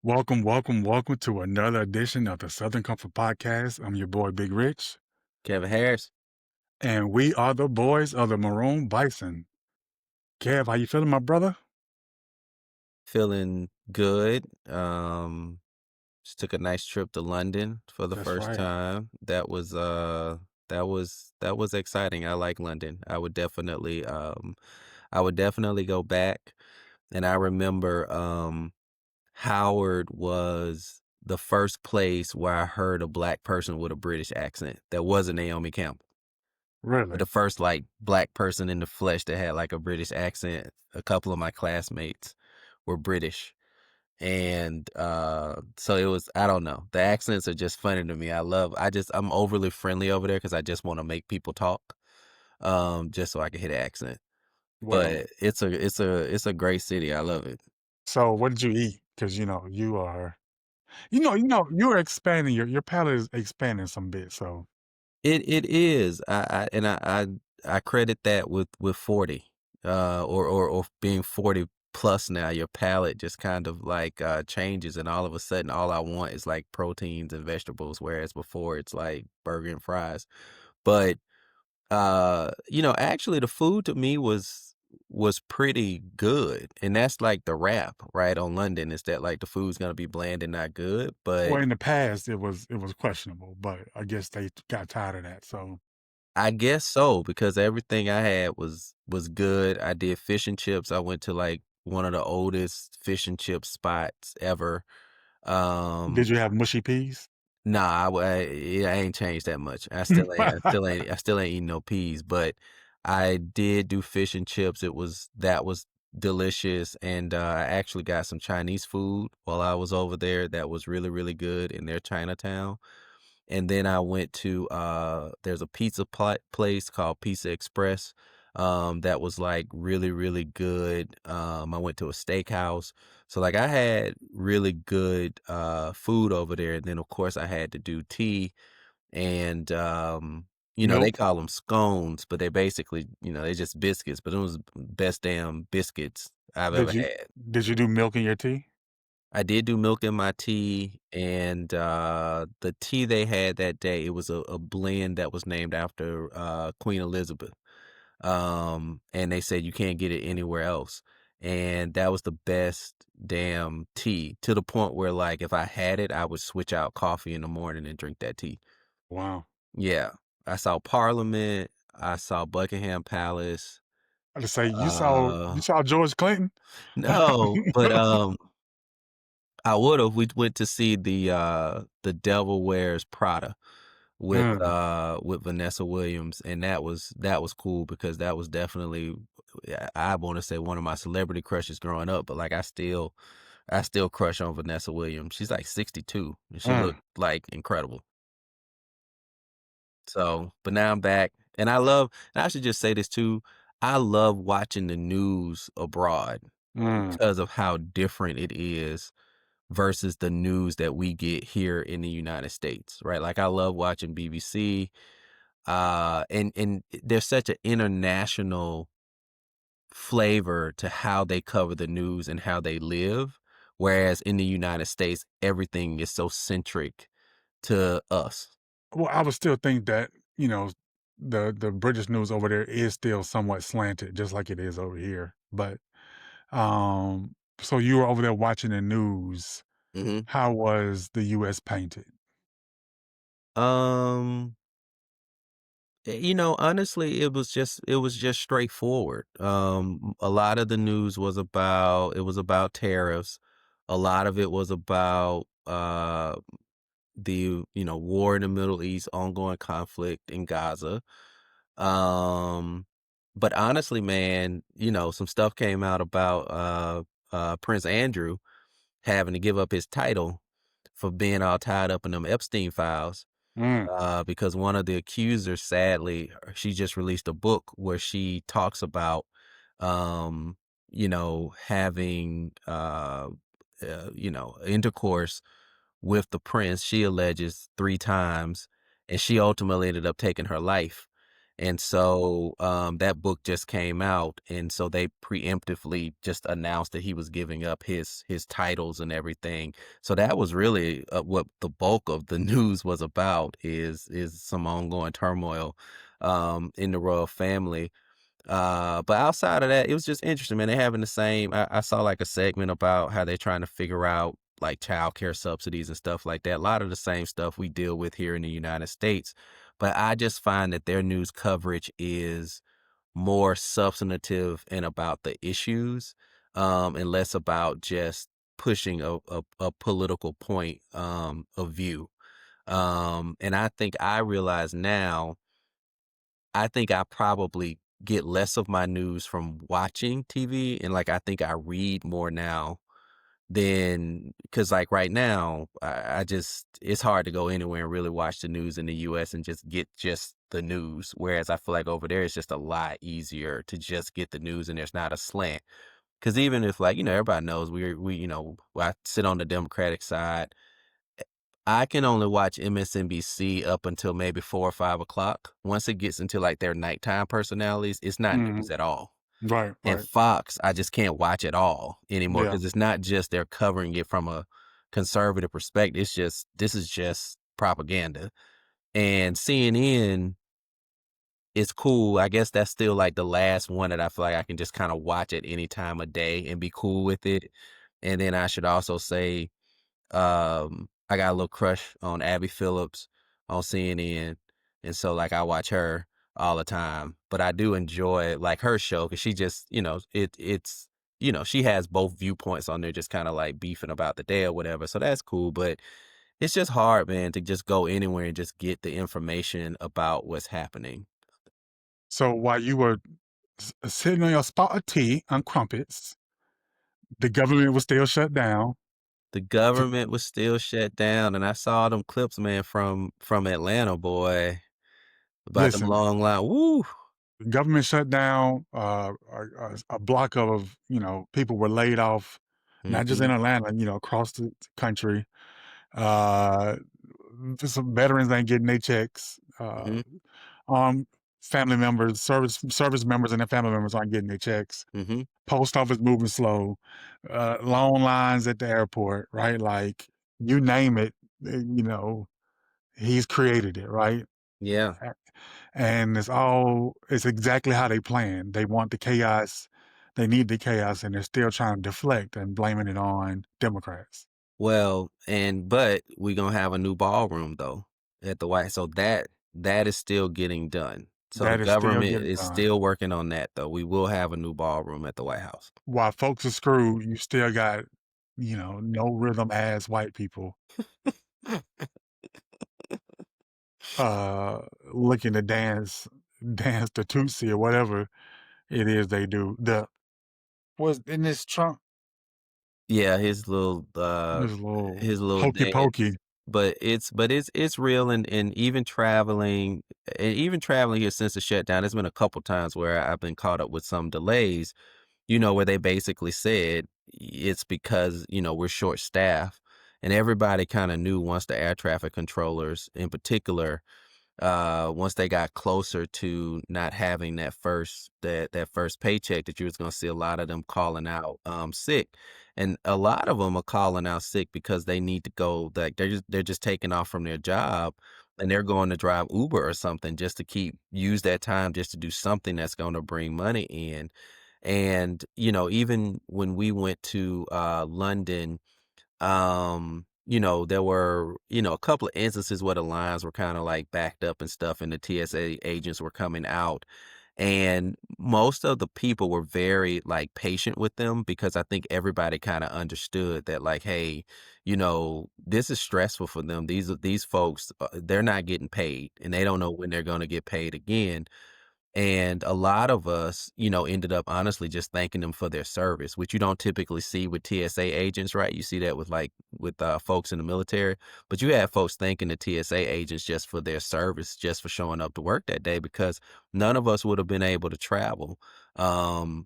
Welcome to another edition of the Southern Comfort Podcast. I'm your boy, Big Rich, Kevin Harris. and we are the boys of the Maroon Bison. Kev, how you feeling, my brother? Feeling good. Just took a nice trip to London for the That's first right. time. That was exciting. I like London. I would definitely go back. And I remember Howard was the first place where I heard a black person with a British accent that wasn't Naomi Campbell. But Really? the first like black person in the flesh that had like a British accent. A couple of my classmates were British. And so it was, I don't know, the accents are just funny to me. I'm overly friendly over there because I just want to make people talk, just so I can hit an accent. Well, But it's a great city. I love it. so what did you eat? Because you're expanding. Your palate is expanding some bit. So It is. I credit that with 40, or being 40 plus now. Your palate just kind of like changes, and all of a sudden, all I want is like proteins and vegetables, whereas before it's like burger and fries. But actually, the food to me was pretty good, and that's like the rap, right, on London is that like the food's gonna be bland and not good, but well, in the past it was questionable, but I guess they got tired of that. So I guess so, because everything I had was good. I did fish and chips. I went to like one of the oldest fish and chip spots ever. did Um, you have mushy peas? nah, I ain't changed that much. I still ain't eating no peas, but I did do fish and chips. That was delicious, and I actually got some Chinese food while I was over there. That was really, really good in their Chinatown. And then I went to there's a place called Pizza Express, that was like really, really good. I went to a steakhouse. So like I had really good food over there. And then of course I had to do tea, and they Milk? call them scones, but they basically, they're just biscuits, but it was best damn biscuits I've Did ever you had. did you do milk in your tea? I did do milk in my tea, and the tea they had that day, it was a blend that was named after Queen Elizabeth. And they said you can't get it anywhere else. And that was the best damn tea, to the point where like if I had it, I would switch out coffee in the morning and drink that tea. Wow. Yeah. I saw Parliament, I saw Buckingham Palace. I just say you saw you Uh saw George Clinton? no, but I would have. We went to see the Devil Wears Prada Mm, with Vanessa Williams, and that was cool because that was definitely, I want to say, one of my celebrity crushes growing up. But like I still crush on Vanessa Williams. She's like 62 and she mm, looked like incredible. So, but now I'm back, and and I should just say this too. I love watching the news abroad mm. because of how different it is versus the news that we get here in the United States, right? Like I love watching BBC, and there's such an international flavor to how they cover the news and how they live, whereas in the United States, everything is so centric to us. Well, I would still think that, the British news over there is still somewhat slanted, just like it is over here. But, so you were over there watching the news. hmm How was the US painted? Um, honestly, it was just straightforward. A lot of the news was about tariffs. A lot of it was about the war in the Middle East, ongoing conflict in Gaza. Um, but honestly, man, some stuff came out about Prince Andrew having to give up his title for being all tied up in them Epstein files, Mm. because one of the accusers, sadly, she just released a book where she talks about, having, intercourse with the prince. She alleges 3 times, and she ultimately ended up taking her life. And so, that book just came out, and so they preemptively just announced that he was giving up his titles and everything. So that was really, what the bulk of the news was about is some ongoing turmoil, in the royal family. But outside of that, it was just interesting, man. They having the same. I saw like a segment about how they're trying to figure out like childcare subsidies and stuff like that. A lot of the same stuff we deal with here in the United States. But I just find that their news coverage is more substantive and about the issues, and less about just pushing a political point, of view. And I think I realize now I think I probably get less of my news from watching TV, and, like, I think I read more now than because like, right now, I just it's hard to go anywhere and really watch the news in the US and just get just the news, whereas I feel like over there, it's just a lot easier to just get the news and there's not a slant. Because even if, like, everybody knows I sit on the Democratic side, I can only watch MSNBC up until maybe 4 or 5 o'clock. Once it gets into, like, their nighttime personalities, it's not news Mhm. at all. Right, And right. Fox, I just can't watch at all anymore Yeah. because it's not just they're covering it from a conservative perspective, it's just this is just propaganda. And CNN is cool. I guess that's still, like, the last one that I feel like I can just kinda watch at any time of day and be cool with it. And then I should also say I got a little crush on Abby Phillips on CNN, and so, like, I watch her all the time, but I do enjoy, like, her show because she just she has both viewpoints on there just kinda, like, beefing about the day or whatever, so that's cool, but it's just hard, man, to just go anywhere and just get the information about what's happening. So while you were sitting on your spot of tea and crumpets, the government was still shut down. The To, government was still shut down, and I saw them clips, man, from Atlanta, boy, about them listen, long line woo. the government shut down. A block of people were laid off, not just in Mhm, Atlanta. Across the country. Uh, some veterans ain't getting their checks. mhm. Um, family members, service members, and their family members aren't getting their checks. Mhm. Post office moving slow. Long lines at the airport. Right, like you name it. He's created it. Right. Yeah. And it's exactly how they plan. They want the chaos. They need the chaos, and they're still trying to deflect and blaming it on Democrats. Well, but we gonna have a new ballroom though at the White, so that is still getting done. So the That is still government getting is done. still working on that though. We will have a new ballroom at the White House. While folks are screwed, you still got, no rhythm ass white people uh looking to dance the Tootsie or whatever it is they do. The was in this Trump Yeah, this little his little hokey dance, pokey. but it's real and even traveling here since the shutdown, there's been a couple times where I've been caught up with some delays, where they basically said it's because, we're short staffed. And everybody kind of knew once the air traffic controllers in particular, once they got closer to not having that first paycheck that you was gonna see a lot of them calling out sick. And a lot of them are calling out sick because they need to go like they're just taking off from their job and they're going to drive Uber or something just to use that time just to do something that's going to bring money in. And, even when we went to London, there were, a couple of instances where the lines were kind of like backed up and stuff, and the TSA agents were coming out. And most of the people were very like patient with them because I think everybody kind of understood that, like, hey, this is stressful for them. These folks, they're not getting paid and they don't know when they're going to get paid again. And a lot of us, ended up honestly just thanking them for their service, which you don't typically see with TSA agents, right? You see that with folks in the military, but you have folks thanking the TSA agents just for their service, just for showing up to work that day, because none of us would have been able to travel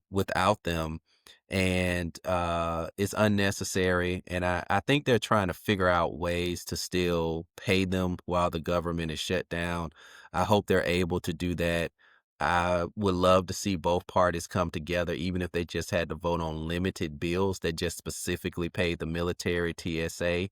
without them. And it's unnecessary. And I think they're trying to figure out ways to still pay them while the government is shut down. I hope they're able to do that. I would love to see both parties come together, even if they just had to vote on limited bills that just specifically paid the military, TSA,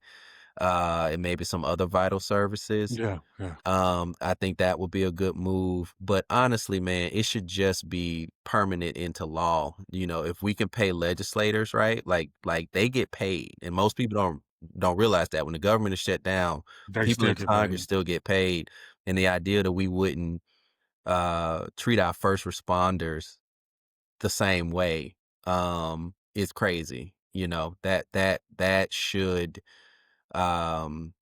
and maybe some other vital services. Yeah, yeah, I think that would be a good move. But honestly, man, it should just be permanent into law. You know, if we can pay legislators, right? Like they get paid. And most people don't realize that when the government is shut down, they people still in get Congress paid. still get paid. And the idea that we wouldn't treat our first responders the same way is crazy. You know, um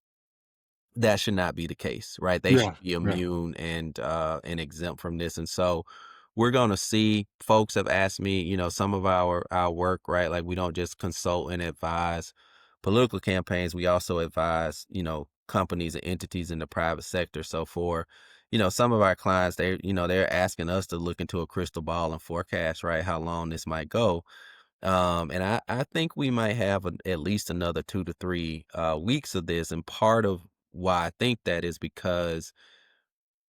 that should not be the case, right? They Yeah, should be yeah. immune and exempt from this. And so we're gonna see. Folks have asked me, you know, some of our work, right? Like we don't just consult and advise political campaigns. We also advise, you know, companies and entities in the private sector. So for, you know, some of our clients, they're asking us to look into a crystal ball and forecast, right, how long this might go. And I think we might have at least another 2 to 3 weeks of this. And part of why I think that is because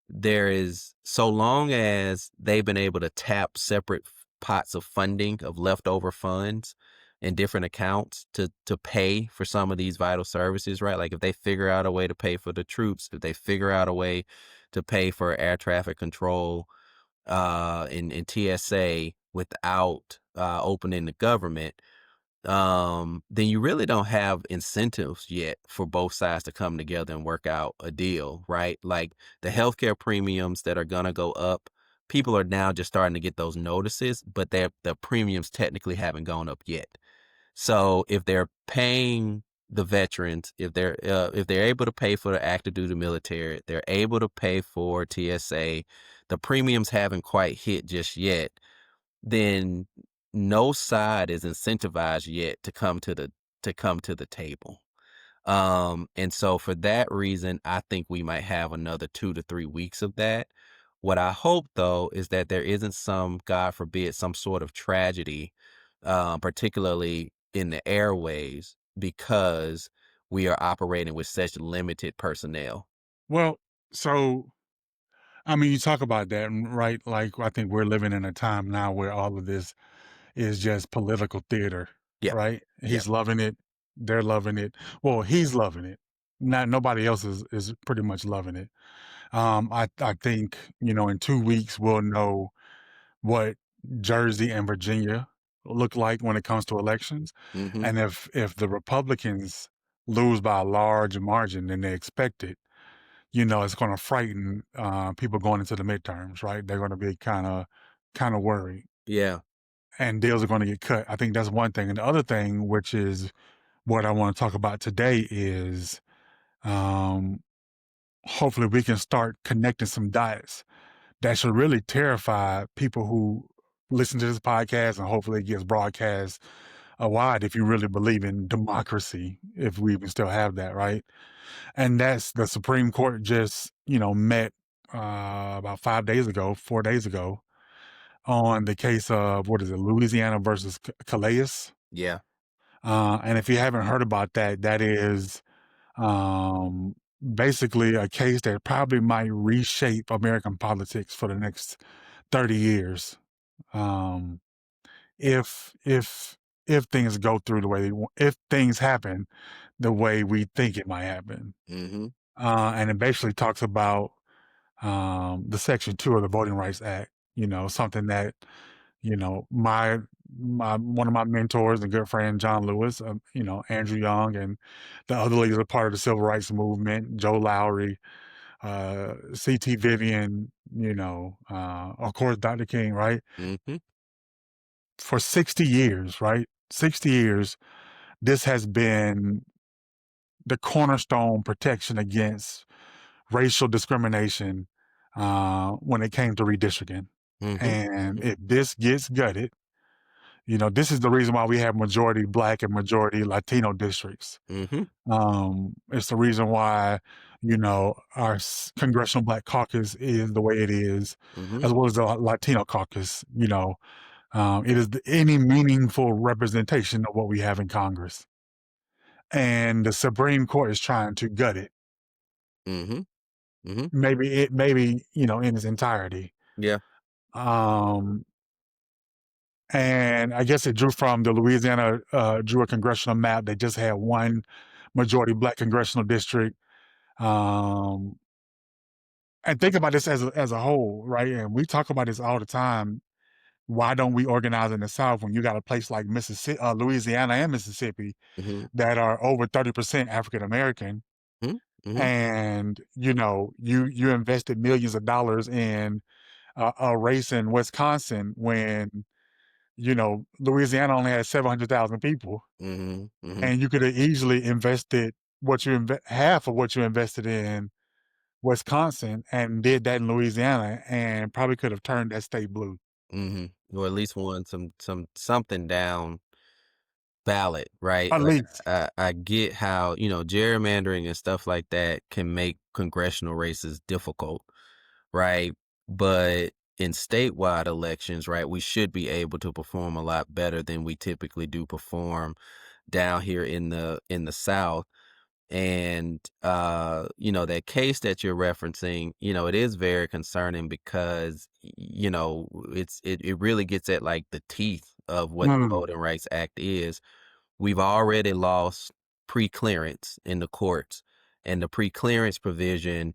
there is, so long as they've been able to tap separate pots of funding of leftover funds in different accounts to pay for some of these vital services, right? Like if they figure out a way to pay for the troops, if they figure out a way to pay for air traffic control, in TSA without opening the government, then you really don't have incentives yet for both sides to come together and work out a deal, right? Like the healthcare premiums that are gonna go up, people are now just starting to get those notices, but the premiums technically haven't gone up yet. So if they're paying the veterans, if they're able to pay for the active duty military, they're able to pay for TSA, the premiums haven't quite hit just yet, then no side is incentivized yet to come to the table. And so for that reason, I think we might have another 2 to 3 weeks of that. What I hope though is that there isn't some, God forbid, some sort of tragedy, particularly in the airways, because we are operating with such limited personnel. Well, so I mean, you talk about that, right? Like, I think we're living in a time now where all of this is just political theater, Yeah. right? Yeah. He's loving it. They're loving it. Well, he's loving it. Not nobody else is pretty much loving it. I think in 2 weeks we'll know what Jersey and Virginia look like when it comes to elections, Mm-hmm. and if the Republicans lose by a large margin than they expected, it's going to frighten people going into the midterms, right? They're going to be kind of worried, Yeah. and deals are going to get cut. I think that's one thing, and the other thing, which is what I want to talk about today, is um, hopefully we can start connecting some dots that should really terrify people who listen to this podcast, and hopefully it gets broadcast wide if you really believe in democracy, if we even still have that, right? And that's the Supreme Court just, met about 5 days ago, 4 days ago, on the case of what is it, Louisiana versus Calais. Yeah. And if you haven't heard about that, that is um, basically a case that probably might reshape American politics for the next 30 years. Um, if if things go through the way if things happen the way we think it might happen. Mm-hmm. And it basically talks about the Section 2 of the Voting Rights Act. Something that my one of my mentors and good friend John Lewis, Andrew Young, and the other leaders are part of the civil rights movement. Joe Lowry, C.T. Vivian, of course Dr. King, right? Mm-hmm. For 60 years, right? 60 years, this has been the cornerstone protection against racial discrimination when it came to redistricting. Mm-hmm. And if this gets gutted, this is the reason why we have majority Black and majority Latino districts. Mm-hmm. It's the reason why, our Congressional Black Caucus is the way it is, Mm-hmm. as well as the Latino caucus. It is any meaningful representation of what we have in Congress. And the Supreme Court is trying to gut it. Mm-hmm. Mhm. maybe, in its entirety. Yeah. Um, and I guess it drew from the Louisiana, drew a congressional map that just had one majority black congressional district. Um, and think about this as a whole, right? And we talk about this all the time. Why don't we organize in the South when you got a place like Mississippi, Louisiana, and Mississippi Mhm. that are over 30% African American, Mhm. Mhm. and you invested millions of dollars in a race in Wisconsin when Louisiana only has 700,000 people, Mhm. Mhm. and you could have easily invested half of what you invested in Wisconsin and did that in Louisiana, and probably could have turned that state blue. Mhm. Or at least won something down ballot, right? At Like, least. I get how, gerrymandering and stuff like that can make congressional races difficult, right? But in statewide elections, right, we should be able to perform a lot better than we typically do perform down here in the South. And that case that you're referencing, it is very concerning because it really gets at like the teeth of what the Mm, Voting Rights Act is. We've already lost pre-clearance in the courts, and the pre-clearance provision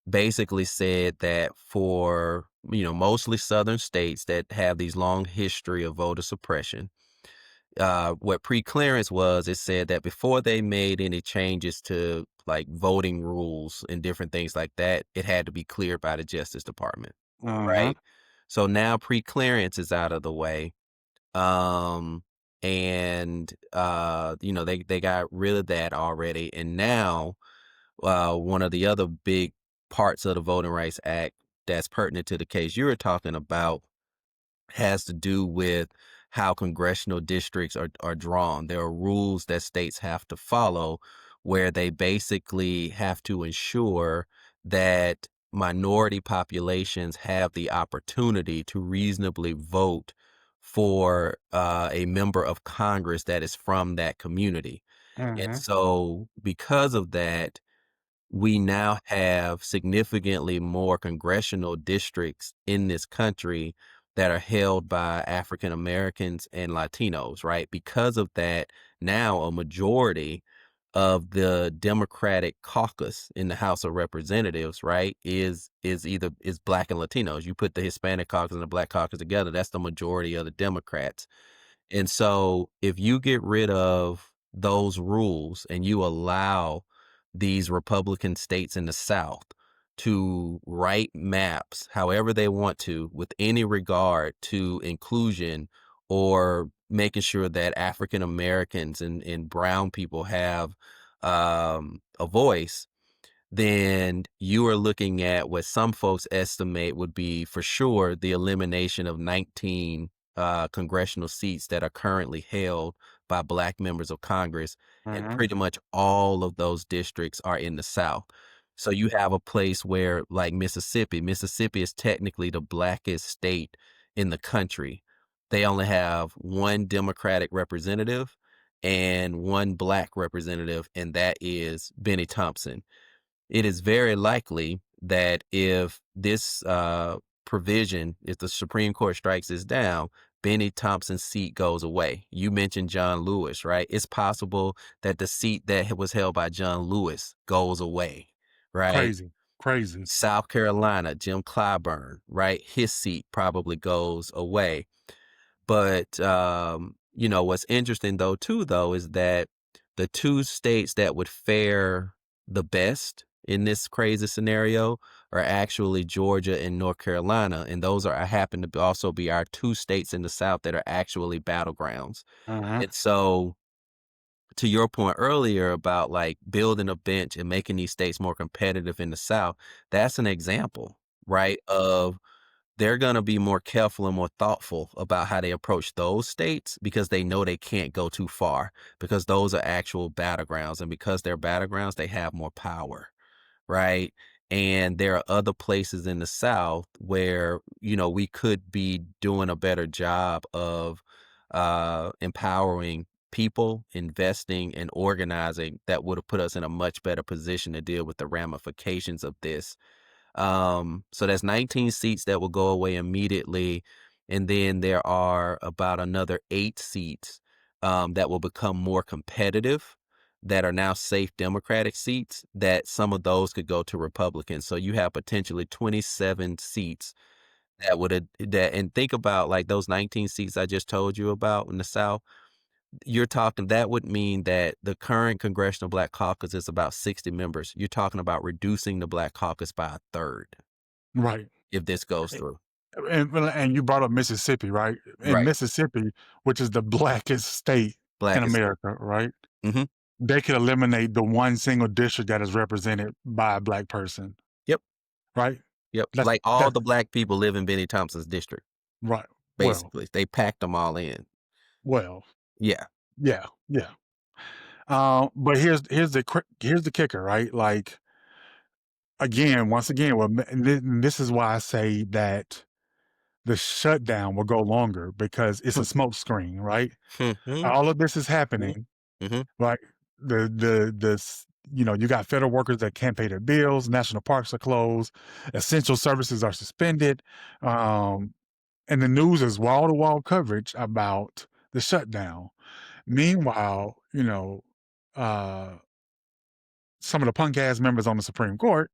basically said that for, mostly southern states that have these long history of voter suppression, what pre-clearance was, it said that before they made any changes to like voting rules and different things like that, it had to be cleared by the Justice Department, mhm, right? So now pre-clearance is out of the way. Um, and they got rid of that already. And now, one of the other big parts of the Voting Rights Act that's pertinent to the case you were talking about has to do with how congressional districts are drawn. There are rules that states have to follow where they basically have to ensure that minority populations have the opportunity to reasonably vote for a member of Congress that is from that community. And mhm, so, because of that, we now have significantly more congressional districts in this country that are held by African Americans and Latinos, right? Because of that, now a majority of the Democratic caucus in the House of Representatives, right, is black and Latinos. You put the Hispanic caucus and the black caucus together, that's the majority of the Democrats. And so if you get rid of those rules and you allow these Republican states in the South to write maps however they want to, with any regard to inclusion or making sure that African Americans and brown people have a voice, then you are looking at what some folks estimate would be for sure the elimination of 19 congressional seats that are currently held by black members of Congress. And mhm, pretty much all of those districts are in the South. So you have a place where, like Mississippi is technically the blackest state in the country. They only have one Democratic representative and one black representative, and that is Benny Thompson. It is very likely that if this provision, if the Supreme Court strikes this down, Benny Thompson's seat goes away. You mentioned John Lewis, right? It's possible that the seat that was held by John Lewis goes away, right? crazy, crazy. South Carolina, Jim Clyburn, right? His seat probably goes away. But, what's interesting though, too, though, is that the two states that would fare the best in this crazy scenario are actually Georgia and North Carolina. And those happen to also be our two states in the South that are actually battlegrounds. Mhm, And so, to your point earlier about like building a bench and making these states more competitive in the South, that's an example, right? Of they're going to be more careful and more thoughtful about how they approach those states because they know they can't go too far because those are actual battlegrounds. And because they're battlegrounds, they have more power, right? And there are other places in the South where, we could be doing a better job of empowering people, investing, and organizing that would have put us in a much better position to deal with the ramifications of this. So that's 19 seats that will go away immediately. And then there are about another 8 seats that will become more competitive that are now safe Democratic seats that some of those could go to Republicans. So you have potentially 27 seats that and think about like those 19 seats I just told you about in the South. You're talking that would mean that the current Congressional Black Caucus is about 60 members. You're talking about reducing the Black Caucus by a third Right. if this goes through. And you brought up Mississippi, right? In Right. Mississippi, which is the blackest state in Blackest state. America, right? Mhm. They could eliminate the one single district that is represented by a black person, Yep. right? Yep. That's Like all that's the black people live in Benny Thompson's district, right. Well, basically. They packed them all in. well, Yeah. yeah, yeah. But here's the kicker, right? Like again, once again, and this is why I say that the shutdown will go longer because it's a smoke screen, right? Mhm. All of this is Mhm. happening. Mhm. Right. You got federal workers that can't pay their bills, national parks are closed, essential services are suspended. Um, and the news is wall to wall coverage about the shutdown. Meanwhile, uh, some of the punk ass members on the Supreme Court,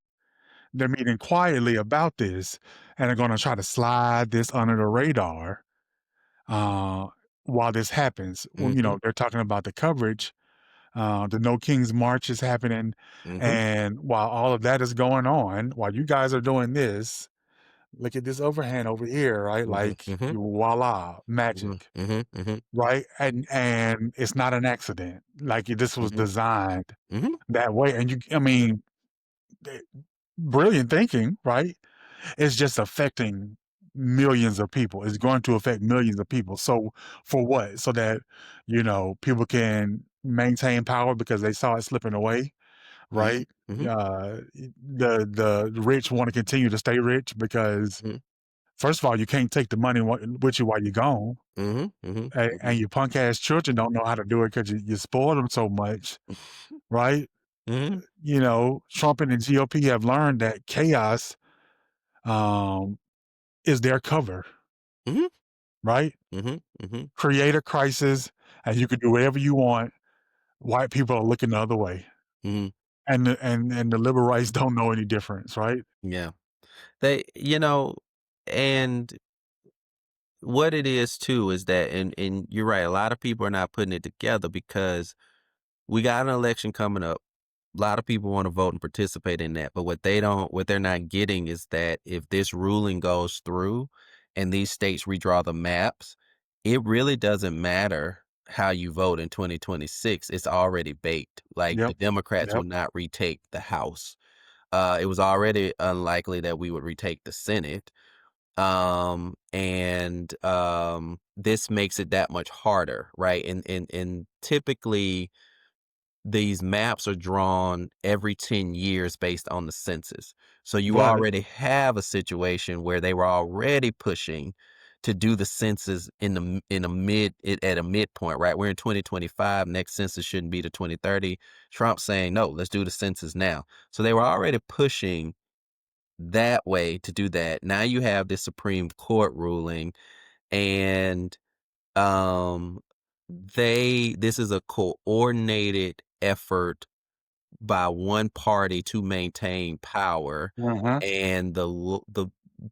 they're meeting quietly about this and are going to try to slide this under the radar uh, while this happens. Well, Mhm. they're talking about the coverage. The No Kings March is happening. Mhm. And while all of that is going on, while you guys are doing this, look at this overhand over here, right? Mhm. Like Mhm. voila, Mhm. magic, Mhm. Mhm. right? And it's not an accident. Like this was Mhm. designed Mhm. that way. And I mean, eh, brilliant thinking, right? It's just affecting millions of people. It's going to affect millions of people. So for what? So that, people can maintain power because they saw it slipping away, Mhm. right? Mhm. The rich want to continue to stay rich because Mhm. first of all, you can't take the money with you while you're gone. Mhm. Mhm. And Mhm. your punk ass children don't know how to do it because you spoiled them so much, right? Mhm. Trump and the GOP have learned that chaos um, is their cover, Mhm. right? Mhm. Mhm. Create a crisis and you can do whatever you want. White people are looking the other way. Mhm. And the liberal rights don't know any difference, right? Yeah. They and what it is too is that and you're right, a lot of people are not putting it together because we got an election coming up. A lot of people want to vote and participate in that, but what they're not getting is that if this ruling goes through and these states redraw the maps, it really doesn't matter how you vote in 2026. It's already baked. Like the Yep. Democrats will Yep. not retake the House. It was already unlikely that we would retake the Senate. This makes it that much harder, right? And typically these maps are drawn every 10 years based on the census. So you But already have a situation where they were already pushing to do the census at a midpoint, right? We're in 2025, next census shouldn't be to 2030. Trump's saying, "No, let's do the census now." So they were already pushing that way to do that. Now you have this Supreme Court ruling and um this is a coordinated effort by one party to maintain power, uh-huh. and the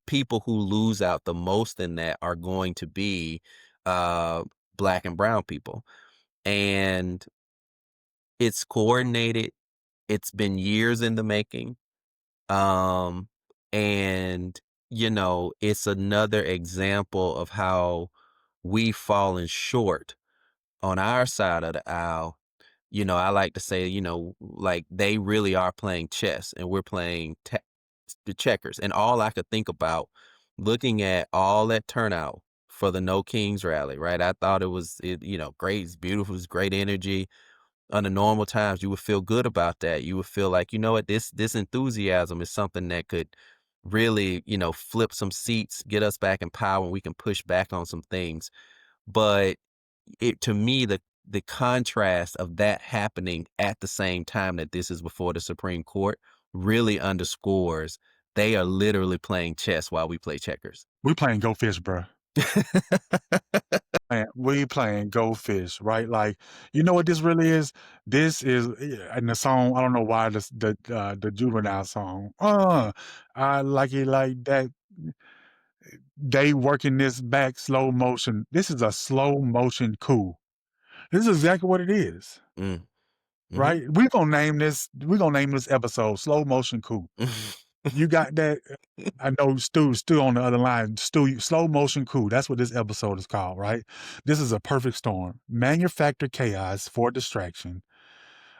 people who lose out the most in that are going to be uh black and brown people. And it's coordinated. It's been years in the making. Um, and it's another example of how we've fallen short on our side of the aisle. I like to say, like they really are playing chess and we're playing the checkers. And all I could think about looking at all that turnout for the No Kings rally, right? I thought great, it's beautiful, it's great energy. Under normal times, you would feel good about that. You would feel like, you know what, this enthusiasm is something that could really, flip some seats, get us back in power, and we can push back on some things. But it to me, the contrast of that happening at the same time that this is before the Supreme Court really underscores They are literally playing chess while we play checkers. We playing Go Fish, bruh. Man, we playing Go Fish, right? Like, you know what this really is? This is and the song, I don't know why the juvenile song. I like it like that. They working this back slow motion. This is a slow motion coup. This is exactly what it is. Mm, mhm. Right? We're gonna name this episode Slow Motion Coup. You got that? I know Stu's still on the other line. Stu, slow motion coup. That's what this episode is called, right? This is a perfect storm. Manufactured chaos for distraction.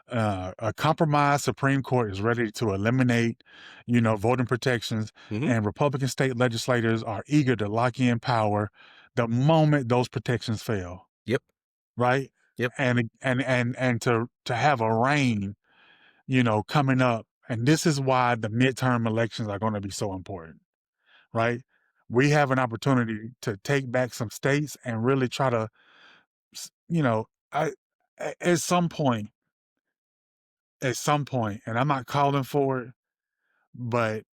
A compromised Supreme Court is ready to eliminate, voting protections, Mhm. and Republican state legislators are eager to lock in power the moment those protections fail, Yep, right? yep. And to have a reign, coming up, and this is why the midterm elections are going to be so important, right? We have an opportunity to take back some states and really try to, you know, I, at some point, and I'm not calling for it, but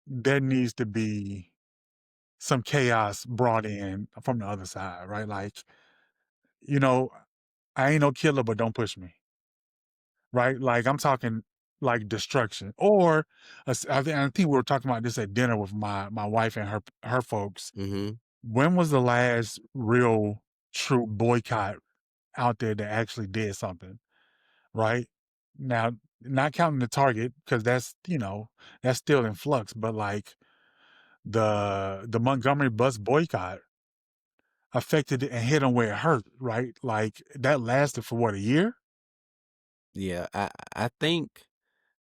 there needs to be some chaos brought in from the other side, right? Like, you know, I ain't no killer, but don't push me, right? Like I'm talking like destruction, or I think we were talking about this at dinner with my wife and her folks. Mhm. When was the last real true boycott out there that actually did something, right? Now, not counting the Target because that's still in flux, but like the Montgomery bus boycott affected it and hit them where it hurt, right? Like that lasted for what, a year? Yeah, I think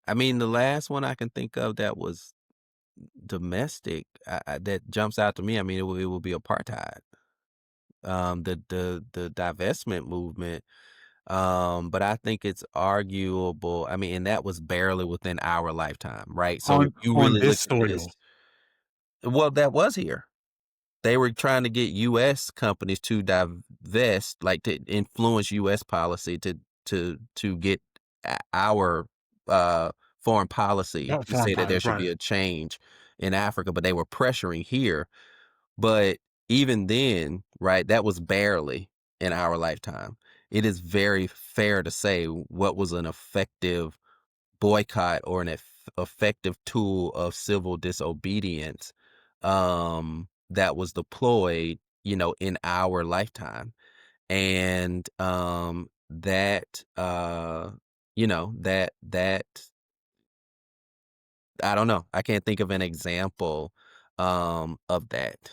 I mean, the last one I can think of that was domestic, that jumps out to me, I mean, it will be apartheid. The divestment movement, but I think it's arguable. I mean, and that was barely within our lifetime, right? So if you On really this look at soil. this, well, that was here. They were trying to get US companies to divest, like, to influence US policy to get our, foreign policy Oh, to foreign say that there policy, should right. be a change in Africa, but they were pressuring here. But even then, right, that was barely in our lifetime. It is very fair to say what was an effective boycott or an effective tool of civil disobedience that was deployed, in our lifetime. And that I don't know. I can't think of an example of that,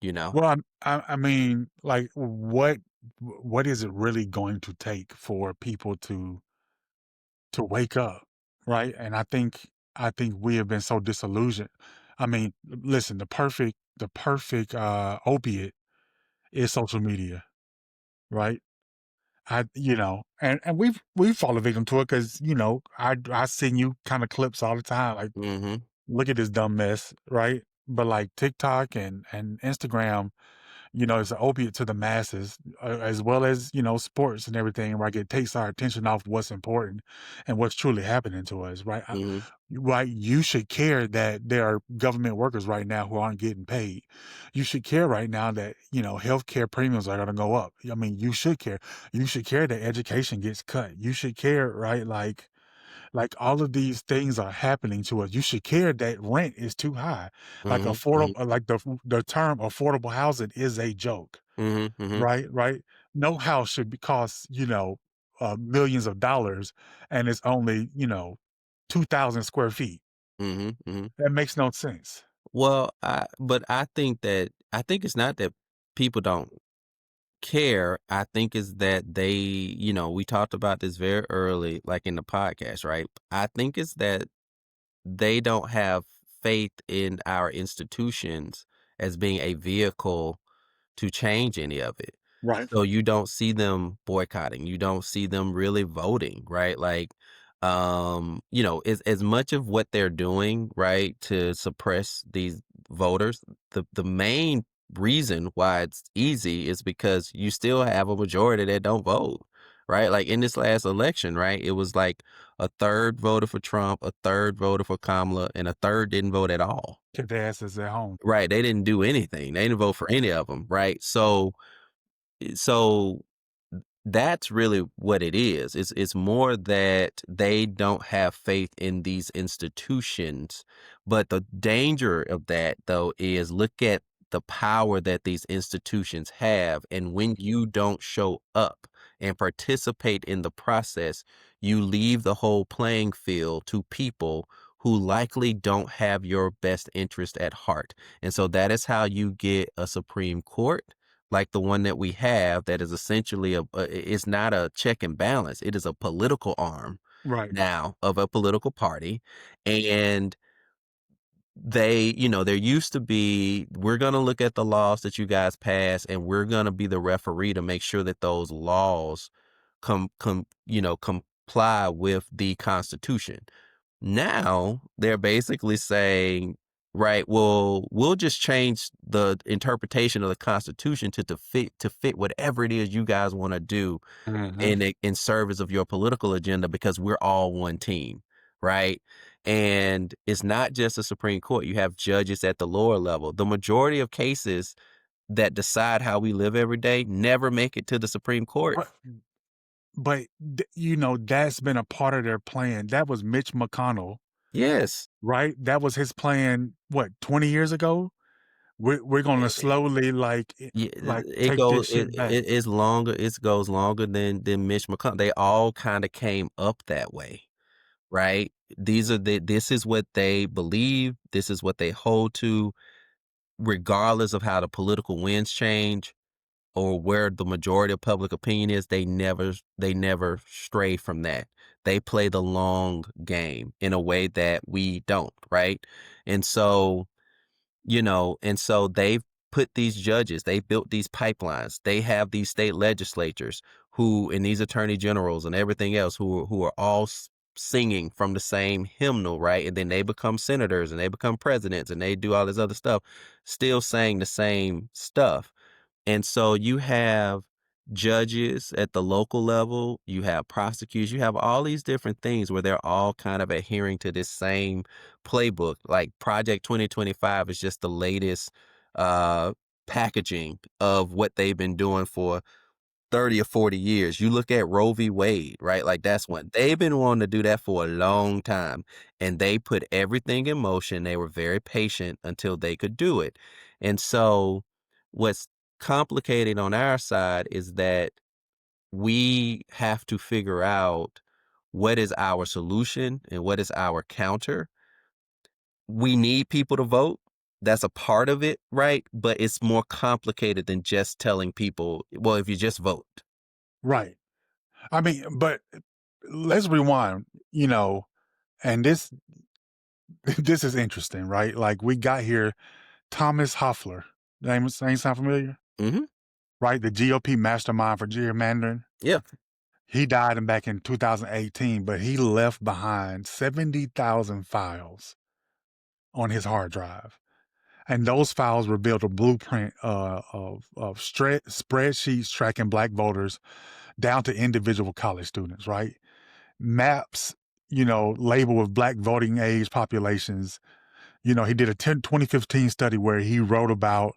you know. Well, I mean, like, what is it really going to take for people to wake up, right? And I think we have been so disillusioned. I mean, listen, the perfect opiate is social media, right? And we've fallen victim to it because I send you kind of clips all the time, like, Mhm. look at this dumb mess, right? But like TikTok and Instagram, it's an opiate to the masses, as well as, sports and everything, right? It takes our attention off what's important and what's truly happening to us, right? Mhm. Right. You should care that there are government workers right now who aren't getting paid. You should care right now that, healthcare premiums are going to go up. I mean, you should care. You should care that education gets cut. You should care, right? Like all of these things are happening to us. You should care that rent is too high. Like Mhm. affordable, Mhm. like the term affordable housing is a joke, Mhm. Mhm. right? Right. No house should be cost, millions of dollars, and it's only, 2,000 square feet. Mhm. Mhm. That makes no sense. Well, I think it's not that people don't care. I think is that we talked about this very early, like in the podcast, right? I think it's that they don't have faith in our institutions as being a vehicle to change any of it. Right. So you don't see them boycotting. You don't see them really voting, right? Like, as much of what they're doing, right, to suppress these voters, the main reason why it's easy is because you still have a majority that don't vote, right? Like in this last election, right? It was like a third voted for Trump, a third voted for Kamala, and a third didn't vote at all. Kept their asses at home. Right? They didn't do anything. They didn't vote for any of them, right? So that's really what it is. It's more that they don't have faith in these institutions. But the danger of that though is look at the power that these institutions have, and when you don't show up and participate in the process, you leave the whole playing field to people who likely don't have your best interest at heart. And so that is how you get a Supreme Court like the one that we have that is essentially it's not a check and balance. It is a political arm Right. now of a political party. And there used to be, we're going to look at the laws that you guys pass and we're going to be the referee to make sure that those laws comply with the Constitution. Now they're basically saying, right, well, we'll just change the interpretation of the Constitution to fit whatever it is you guys want to do Mhm. in service of your political agenda because we're all one team, right? And it's not just the Supreme Court. You have judges at the lower level. The majority of cases that decide how we live every day never make it to the Supreme Court. But that's been a part of their plan. That was Mitch McConnell, Yes. right? That was his plan, what, 20 years ago? We're gonna slowly, Yeah, it take this goes shit back. it's longer it goes longer than Mitch McConnell. They all kinda came up that way, right? This is what they believe, this is what they hold to, regardless of how the political winds change or where the majority of public opinion is, they never stray from that. They play the long game in a way that we don't, right? And so they've put these judges, they built these pipelines, they have these state legislatures who, and these attorney generals and everything else who are all singing from the same hymnal, right? And then they become senators and they become presidents and they do all this other stuff, still saying the same stuff. And so you have judges at the local level, you have prosecutors, you have all these different things where they're all kind of adhering to this same playbook. Like Project 2025 is just the latest uh packaging of what they've been doing for 30 or 40 years. You look at Roe v. Wade, right? Like that's one. They've been wanting to do that for a long time. And they put everything in motion. They were very patient until they could do it. And so what's complicated on our side is that we have to figure out what is our solution and what is our counter. We need people to vote. That's a part of it, right? But it's more complicated than just telling people, well, if you just vote. Right. I mean, but let's rewind, and this this is interesting, right? Like we got here, Thomas Hoffler. Name sound familiar? Mhm. Right? The GOP mastermind for gerrymandering. Yeah. He died back in 2018, but he left behind 70,000 files on his hard drive. And those files revealed a blueprint of spreadsheets tracking Black voters down to individual college students, right? Maps, labeled with Black voting age populations. He did a 2015 study where he wrote about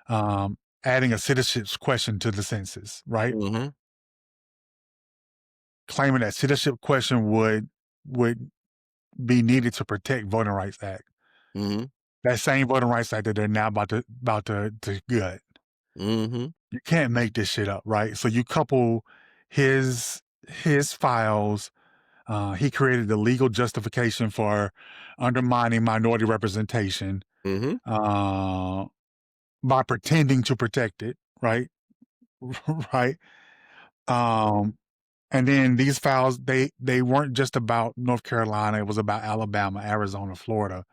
adding a citizenship question to the census, right? Mhm. Claiming that citizenship question would be needed to protect Voting Rights Act. Mhm. That same Voting Rights Act that they're now about to gut. Mhm. You can't make this shit up, right? So you couple his files. He created the legal justification for undermining minority representation Mhm. uh, by pretending to protect it, right? Right. Um, and then these files, they weren't just about North Carolina. It was about Alabama, Arizona, Florida,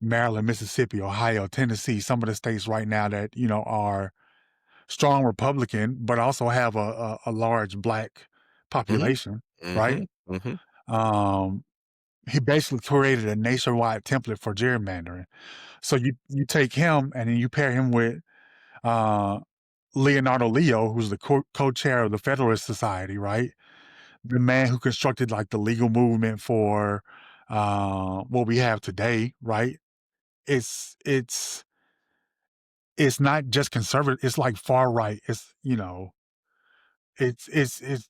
Maryland, Mississippi, Ohio, Tennessee. Some of the states right now that are strong Republican, but also have a large Black Mhm. population, right? Mhm. Mhm. Um, he basically created a nationwide template for gerrymandering. So you take him and then you pair him with uh, Leonardo Leo, who's the co-chair of the Federalist Society, right? The man who constructed like the legal movement for what we have today, right? It's it's it's not just conservative, it's like far right. It's it's it's it's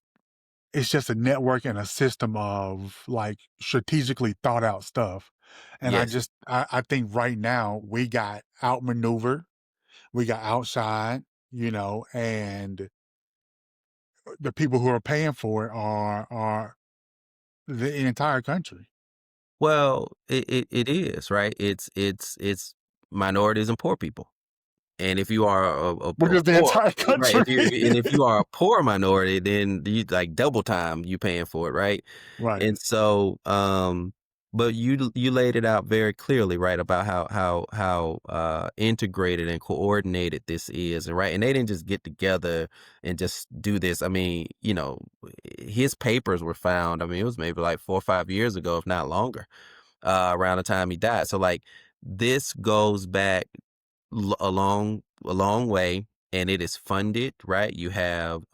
it's just a network and a system of like strategically thought out stuff. And Yes. I think right now we got outmaneuvered, we got outside, and the people who are paying for it are the entire country. Well, it is, right? It's minorities and poor people. And if you are Which a is the poor entire right, country. if you are a poor minority, then you like double time you paying for it, right? Right. And so, but you laid it out very clearly, right, about how integrated and coordinated this is, and right, and they didn't just get together and just do this. I mean, his papers were found. I mean, it was maybe like 4 or 5 years ago, if not longer, around the time he died. So like this goes back a long way, and it is funded, right? You have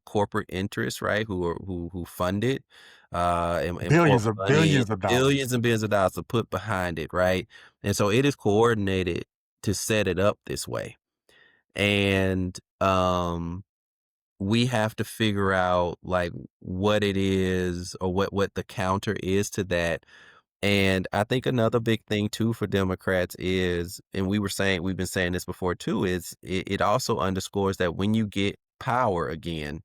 corporate interests, right, who fund it, and pour money, Billions of billions dollars. and billions of dollars to put behind it, right? And so it is coordinated to set it up this way. And we have to figure out like what it is, or what the counter is to that. And I think another big thing too for Democrats is, and we've been saying this before too, is it also underscores that when you get power again,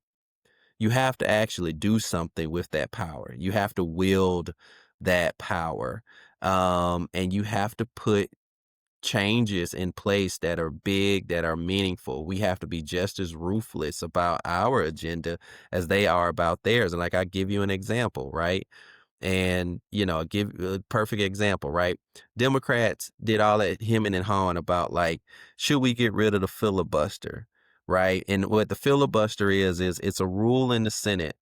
you have to actually do something with that power. You have to wield that power. And you have to put changes in place that are big, that are meaningful. We have to be just as ruthless about our agenda as they are about theirs. And like I give you an example, right? And, give a perfect example, right? Democrats did all that hemming and hawing about like, should we get rid of the filibuster? Right. And what the filibuster is it's a rule in the Senate.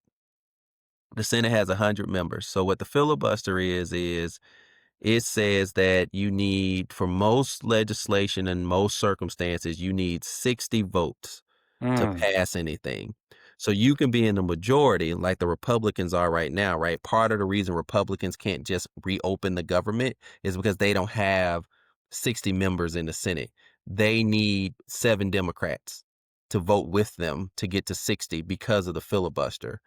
The Senate has 100 members. So what the filibuster is it says that you need, for most legislation and most circumstances, you need 60 votes to Mm. pass anything. So you can be in the majority like the Republicans are right now, right? Part of the reason Republicans can't just reopen the government is because they don't have 60 members in the Senate. They need 7 Democrats to vote with them to get to 60 because of the filibuster.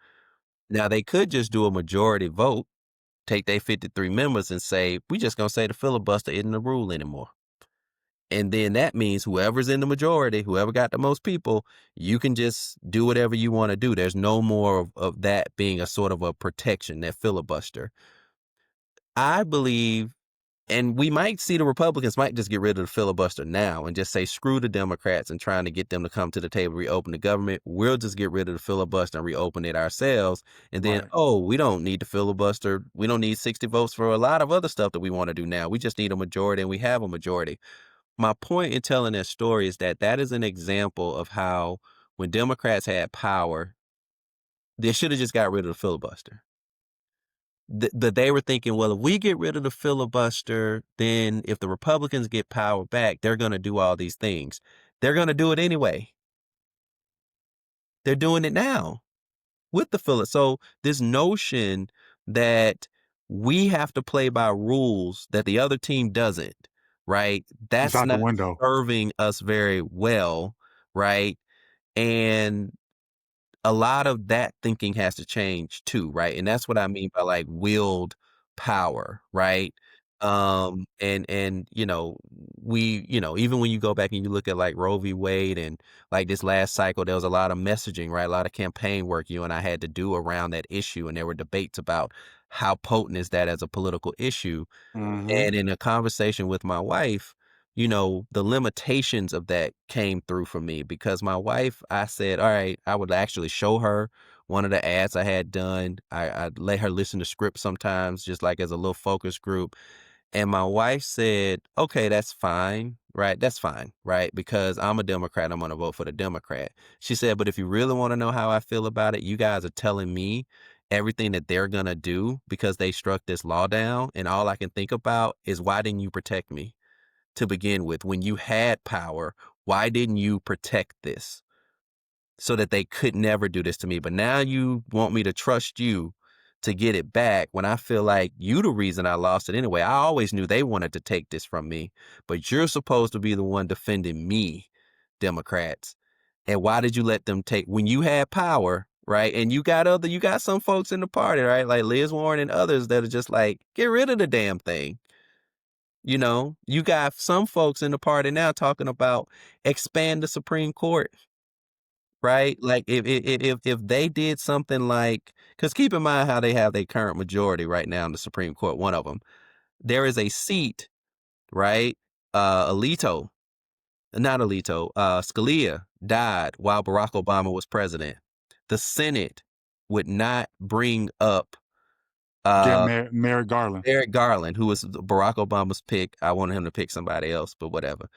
Now they could just do a majority vote, take their 53 members and say, we just gonna say the filibuster isn't the rule anymore. And then that means whoever's in the majority, whoever got the most people, you can just do whatever you want to do. There's no more of that being a sort of a protection, that filibuster. I believe, and we might see the Republicans might just get rid of the filibuster now and just say, screw the Democrats and trying to get them to come to the table, reopen the government. We'll just get rid of the filibuster and reopen it ourselves. And then, Right. oh, we don't need the filibuster. We don't need 60 votes for a lot of other stuff that we want to do now. We just need a majority, and we have a majority. My point in telling that story is that that is an example of how when Democrats had power, they should have just got rid of the filibuster. But they were thinking, well, if we get rid of the filibuster, then if the Republicans get power back, they're going to do all these things. They're going to do it anyway. They're doing it now with the filibuster. So this notion that we have to play by rules that the other team doesn't, right? It's That's out the not window. serving us very well, right? And a lot of that thinking has to change too, right? And that's what I mean by like willed power, right? And even when you go back and you look at like Roe v. Wade and like this last cycle, there was a lot of messaging, right? A lot of campaign work you and I had to do around that issue, and there were debates about how potent is that as a political issue. Mhm. And in a conversation with my wife, the limitations of that came through for me, because my wife, I said, all right, I would actually show her one of the ads I had done. I'd let her listen to scripts sometimes, just like as a little focus group. And my wife said, okay, that's fine, right? That's fine, right? Because I'm a Democrat, I'm going to vote for the Democrat. She said, but if you really want to know how I feel about it, you guys are telling me everything that they're going to do because they struck this law down. And all I can think about is, why didn't you protect me to begin with? When you had power, why didn't you protect this? so that they could never do this to me. But now you want me to trust you to get it back when I feel like you the reason I lost it anyway. I always knew they wanted to take this from me, but you're supposed to be the one defending me, Democrats. And why did you let them take when you had power, right? And you got some folks in the party, right? Like Liz Warren and others that are just like, get rid of the damn thing. You know, you got some folks in the party now talking about expand the Supreme Court, right? Like if they did something like, because keep in mind how they have their current majority right now in the Supreme Court. One of them, there is a seat, right? Alito, not Alito, Scalia died while Barack Obama was president. The Senate would not bring up Get uh Merrick Garland. Eric Garland, who was Barack Obama's pick. I wanted him to pick somebody else, but whatever.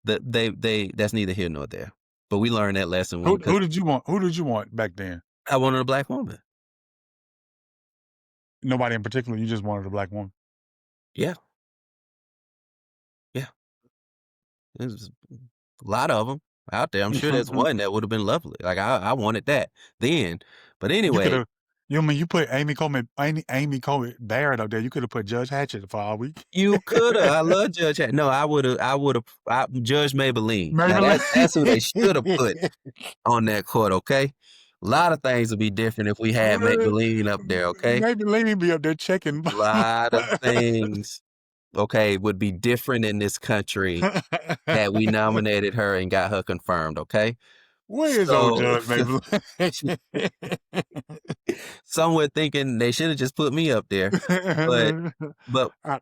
They that's neither here nor there. But we learned that lesson when because Who did you want? Who did you want back then? I wanted a black woman. Nobody in particular. You just wanted a black woman. Yeah, yeah. There's a lot of them out there. I'm sure there's one that would have been lovely. Like I wanted that then. But You could anyway, have. You know, I mean you put Amy Coney Barrett up there? You could have put Judge Hatchett for all week. you coulda. I love Judge No, I Judge Maybelline. Now Maryland. that's who they should have put on that court, okay? A lot of things would be different if we had Maybelline up there, okay? Maybe Lady be up there checking. Lot of things, okay, would be different in this country had we nominated her and got her confirmed, okay? Where is old So, Judge Maybelline? some were thinking they should have just put me up there, but but I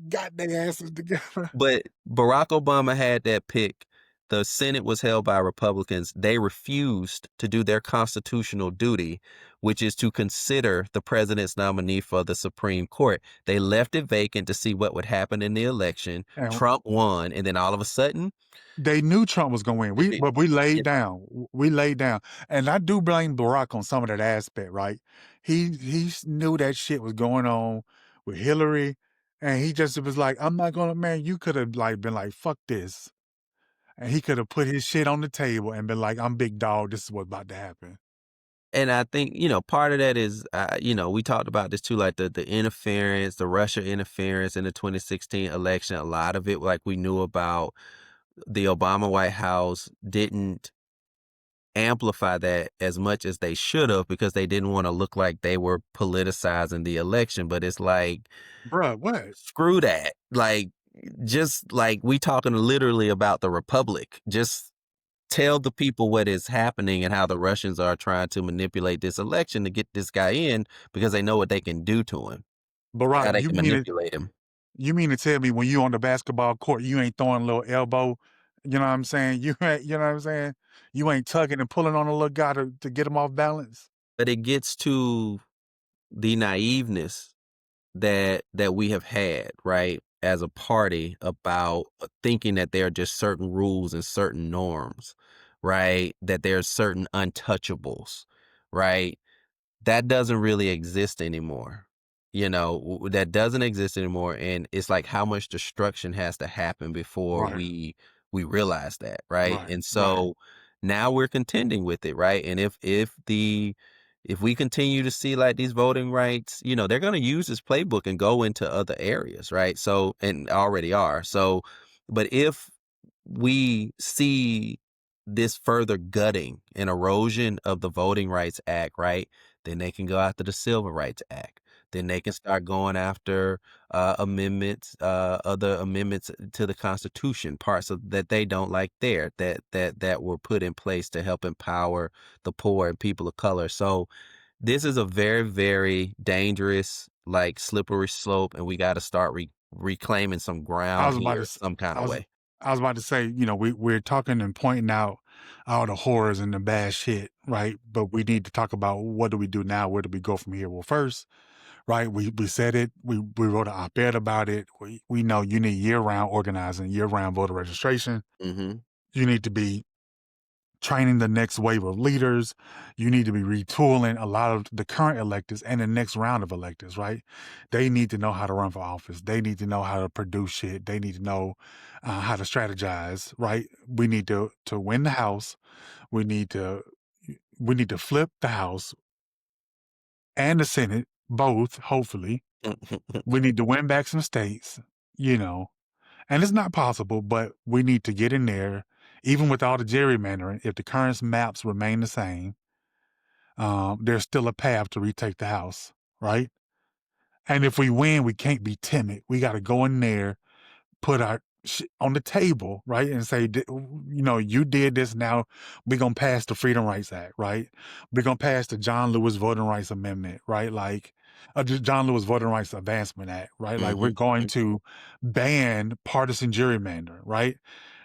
got their asses together. but Barack Obama had that pick. The Senate was held by Republicans. They refused to do their constitutional duty, which is to consider the president's nominee for the Supreme Court. They left it vacant to see what would happen in the election. And Trump won, and then all of a sudden, they knew Trump was gonna win. But we laid down. We laid down. And I do blame Barack on some of that aspect, right? He knew that shit was going on with Hillary. And he just was like, I'm not gonna, man, you could have like been like, fuck this. And he could have put his shit on the table and been like, I'm big dog, this is what's about to happen. and I think, part of that is, we talked about this too, like the interference, the Russia interference in the 2016 election. A lot of it, like we knew about, the Obama White House didn't amplify that as much as they should have because they didn't want to look like they were politicizing the election. But it's like, Bruh, what? screw that. Like, just like we talking literally about the Republic. Just tell the people what is happening and how the Russians are trying to manipulate this election to get this guy in because they know what they can do to him, how Barack, they can manipulate him. you mean to tell me when you on the basketball court, you ain't throwing a little elbow? You know what I'm saying? You ain't, you know what I'm saying? You ain't tugging and pulling on a little guy to get him off balance. But it gets to the naiveness that we have had, right, as a party about thinking that there are just certain rules and certain norms, right? That there's certain untouchables, right? That doesn't really exist anymore. That doesn't exist anymore. And it's like how much destruction has to happen before Right, we realize that, right? right, And right. so now we're contending with it, right? And if we continue to see like these voting rights, they're going to use this playbook and go into other areas, right? So, and already are. So, but if we see this further gutting and erosion of the Voting Rights Act, right? Then they can go after the Civil Rights Act. Then they can start going after other amendments to the Constitution, parts of that they don't like there that were put in place to help empower the poor and people of color. So this is a very, very dangerous, like slippery slope, and we got to start reclaiming some I ground was about to, here s- some kind I of was, way. I was about to say, we're talking and pointing out all the horrors and the bad shit, right? But we need to talk about what do we do now? Where do we go from here? Well, first, right? We said it. We wrote an op-ed about it. We know you need year-round organizing, year-round voter registration. Hmm. You need to be training the next wave of leaders. You need to be retooling a lot of the current electors and the next round of electors, right? They need to know how to run for office. They need to know how to produce shit. They need to know how to strategize, right? We need to win the House. We need to We need to flip the House and the Senate, both, hopefully. We need to win back some states, you know, and it's not possible, but we need to get in there, even with all the gerrymandering. If the current maps remain the same, there's still a path to retake the House, right? And if we win, we can't be timid. We got to go in there, put our shit on the table, right? And say, you did this. Now we're going to pass the Freedom Rights Act, right? We're going to pass the John Lewis Voting Rights Amendment, right? Like, the John Lewis Voting Rights Advancement Act, right? Like, we're Mhm, going mhm. to ban partisan gerrymandering, right?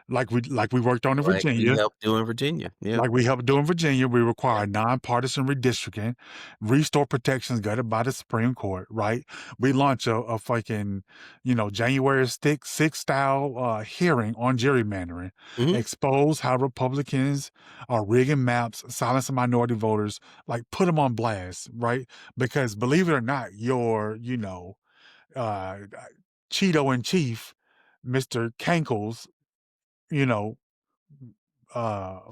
Like we worked on in Like we Virginia, helped do in Virginia. Yeah. like we helped do in Virginia. We Yeah. require nonpartisan redistricting, restore protections gutted by the Supreme Court, right? We launch a fucking, January 6th style hearing on gerrymandering, Mhm. expose how Republicans are rigging maps, silencing minority voters, like put them on blast, right? Because believe it or not, your, uh, Cheeto in chief, Mr. Kankles, you know,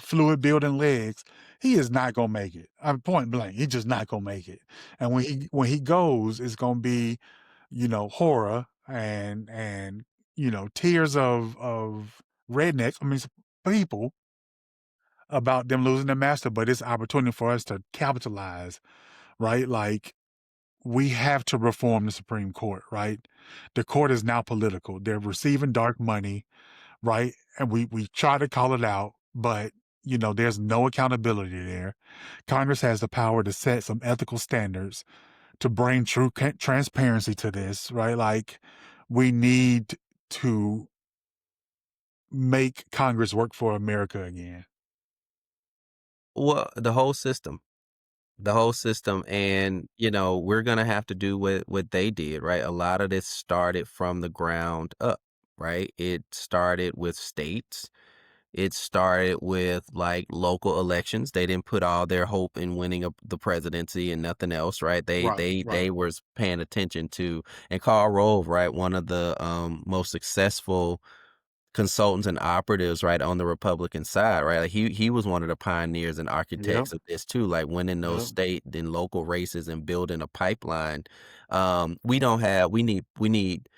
fluid building legs, he is not gonna make it. I'm point blank. He's just not gonna make it. And when he goes, it's gonna be, horror and tears of rednecks. I mean, people about them losing their master, but it's opportunity for us to capitalize, right? Like we have to reform the Supreme Court, right? The court is now political. They're receiving dark money, right? And we try to call it out, but there's no accountability there. Congress has the power to set some ethical standards to bring true transparency to this, right? Like we need to make Congress work for America again. Well, the whole system, and we're gonna have to do what they did, right? A lot of this started from the ground up, right? It started with states. It started with like local elections. They didn't put all their hope in winning the presidency and nothing else, right? They Right, they right. they was paying attention to, and Karl Rove, right, one of the most successful consultants and operatives, right, on the Republican side, right? Like he was one of the pioneers and Yep, architects of this too, like winning those yep. state and local races and building a pipeline. We need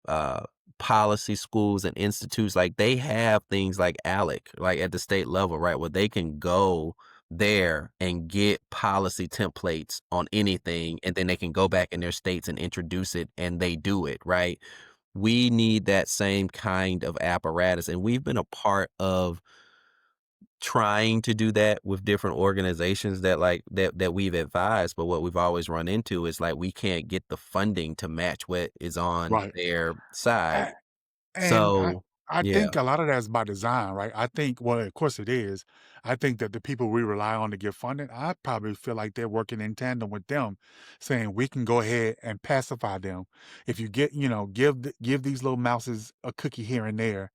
uh policy schools and institutes, like they have things like ALEC, like at the state level, right, where they can go there and get policy templates on anything, and then they can go back in their states and introduce it, and they do it, right? We need that same kind of apparatus, and we've been a part of trying to do that with different organizations that we've advised, but what we've always run into is like we can't get the funding to match what is on Right. their side. And I So, I yeah. think a lot of that's by design, right? I think, well, of course it is. I think that the people we rely on to get funding, I probably feel like they're working in tandem with them, saying we can go ahead and pacify them. If you get, give these little mouses a cookie here and there,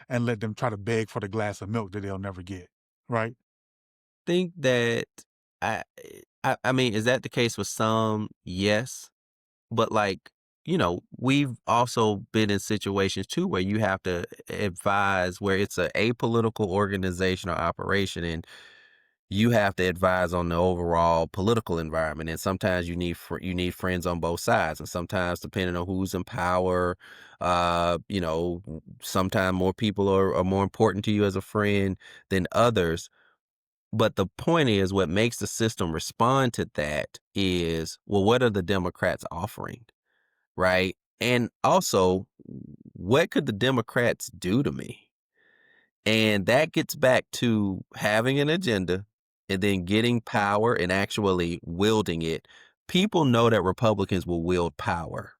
and let them try to beg for the glass of milk that they'll never get, right? Think that I I mean, is that the case with some? Yes. But like, we've also been in situations too where you have to advise where it's a apolitical organization or operation, and you have to advise on the overall political environment. And sometimes you need friends on both sides, and sometimes depending on who's in power, sometimes more people are more important to you as a friend than others. But the point is, what makes the system respond to that is, well, what are the Democrats offering? Right? And also, what could the Democrats do to me? And that gets back to having an agenda and then getting power and actually wielding it. People know that Republicans will wield power.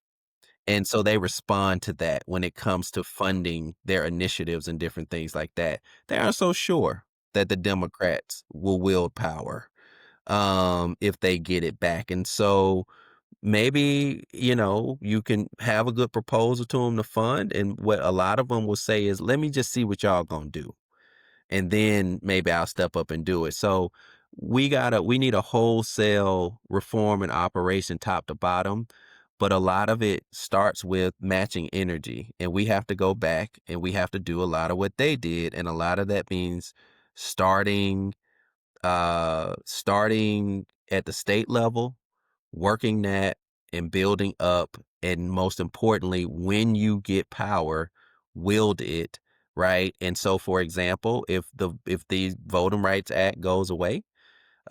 And so they respond to that when it comes to funding their initiatives and different things like that. They aren't so sure that the Democrats will wield power if they get it back. And so maybe, you can have a good proposal to them to fund. And what a lot of them will say is, let me just see what y'all gonna do. And then maybe I'll step up and do it. So we need a wholesale reform and operation top to bottom. But a lot of it starts with matching energy. And we have to go back and we have to do a lot of what they did. And a lot of that means starting starting at the state level, working that and building up, and most importantly, when you get power, wield it, right? And so, for example, if the Voting Rights Act goes away,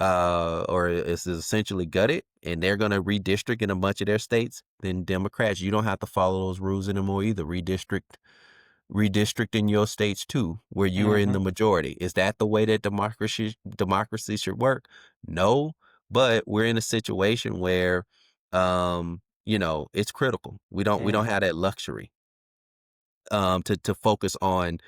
or is essentially gutted, and they're going to redistrict in a bunch of their states, then Democrats, you don't have to follow those rules anymore either. Redistrict in your states too, where you are in the Mhm, majority. Is that the way that democracy should work? No, but we're in a situation where, it's critical. We don't mhm. have that luxury, to focus on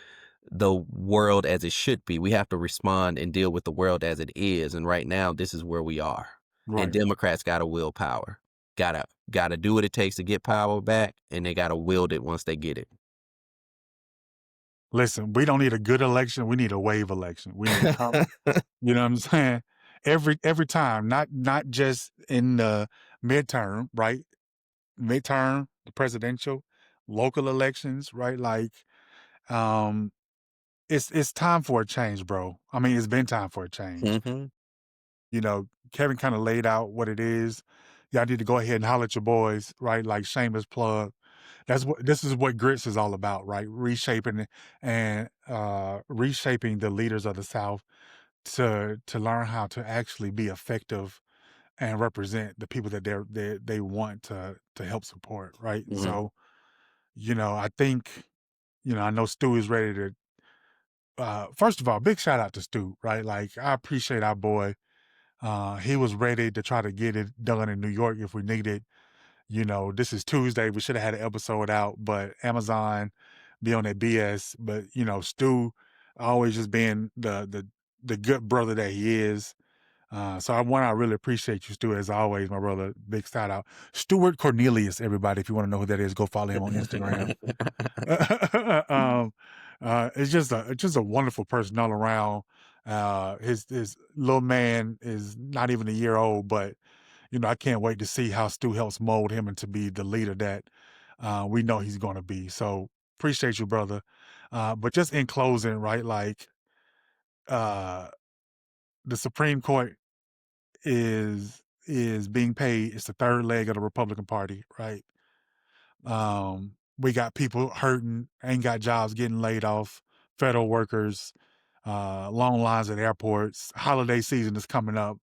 the world as it should be. We have to respond and deal with the world as it is. And right now, this is where we are. And Right. Democrats got to will power. Gotta do what it takes to get power back, and they gotta wield it once they get it. Listen, we don't need a good election, we need a wave election. We need Trump, you know what I'm saying? Every time, not just in the midterm, right? Midterm, the presidential, local elections, right? Like, um, it's time for a change, bro. I mean, it's been time for a change. hmm You know, Kevin kinda laid out what it is. Y'all need to go ahead and holler at your boys, right? Like, shameless plug. This is what grits is all about, right? Reshaping and reshaping the leaders of the South to learn how to actually be effective and represent the people that they want to help support, right? hmm So, I think, I know Stu is ready to first of all, big shout out to Stu, right? Like I appreciate our boy. He was ready to try to get it done in New York if we needed. This is Tuesday. We should have had an episode out, but Amazon be on that BS. But Stu always just being the good brother that he is. I really appreciate you, Stu, as always, my brother. Big shout out. Stuart Cornelius, everybody. If you want to know who that is, go follow him on Instagram. um, it's just a wonderful person all around. His little man is not even a year old, but I can't wait to see how Stu helps mold him into be the leader that we know he's going to be. So appreciate you, brother. But just in closing, right? Like uh, the Supreme Court is being paid. It's the third leg of the Republican Party, right? We got people hurting, ain't got jobs, getting laid off, federal workers, long lines at airports. Holiday season is coming up.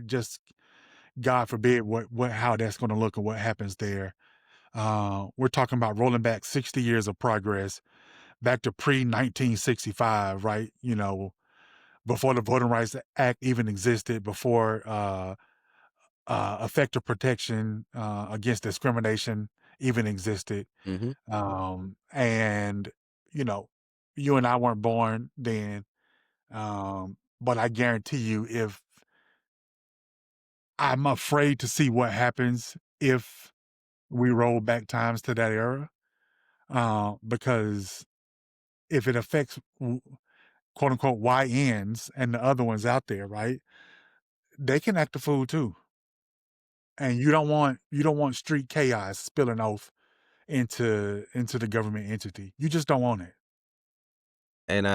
Just God forbid how that's going to look and what happens there. We're talking about rolling back 60 years of progress back to pre 1965, right? Before the Voting Rights Act even existed, before effective protection against discrimination even existed. hmm And, you know, you and I weren't born then. But I guarantee you, if I'm afraid to see what happens if we roll back times to that era, because if it affects quote unquote YNs and the other ones out there, right? They can act a fool too. And you don't want street chaos spilling off into the government entity. You just don't want it. And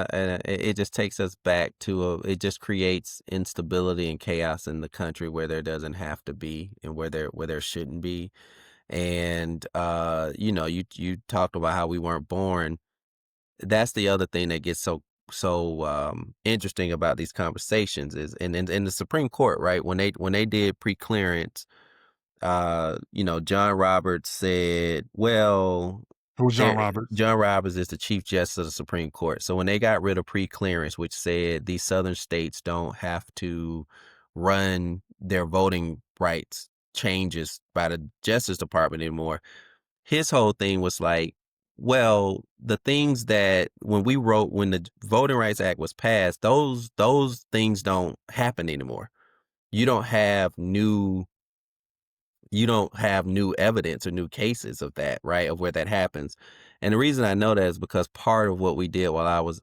it just takes us back to it just creates instability and chaos in the country where there doesn't have to be, and where there shouldn't be. And you talked about how we weren't born. That's the other thing that gets so interesting about these conversations is, and the Supreme Court, right? When they did pre-clearance, John Roberts said, well, Who's John Roberts? John Roberts is the Chief Justice of the Supreme Court. So when they got rid of pre-clearance, which said these southern states don't have to run their voting rights changes by the Justice Department anymore, his whole thing was like, well, the things that when the Voting Rights Act was passed, those things don't happen anymore. You don't have new you don't have new evidence or new cases of that, right? Of where that happens. And the reason I know that is because part of what we did while I was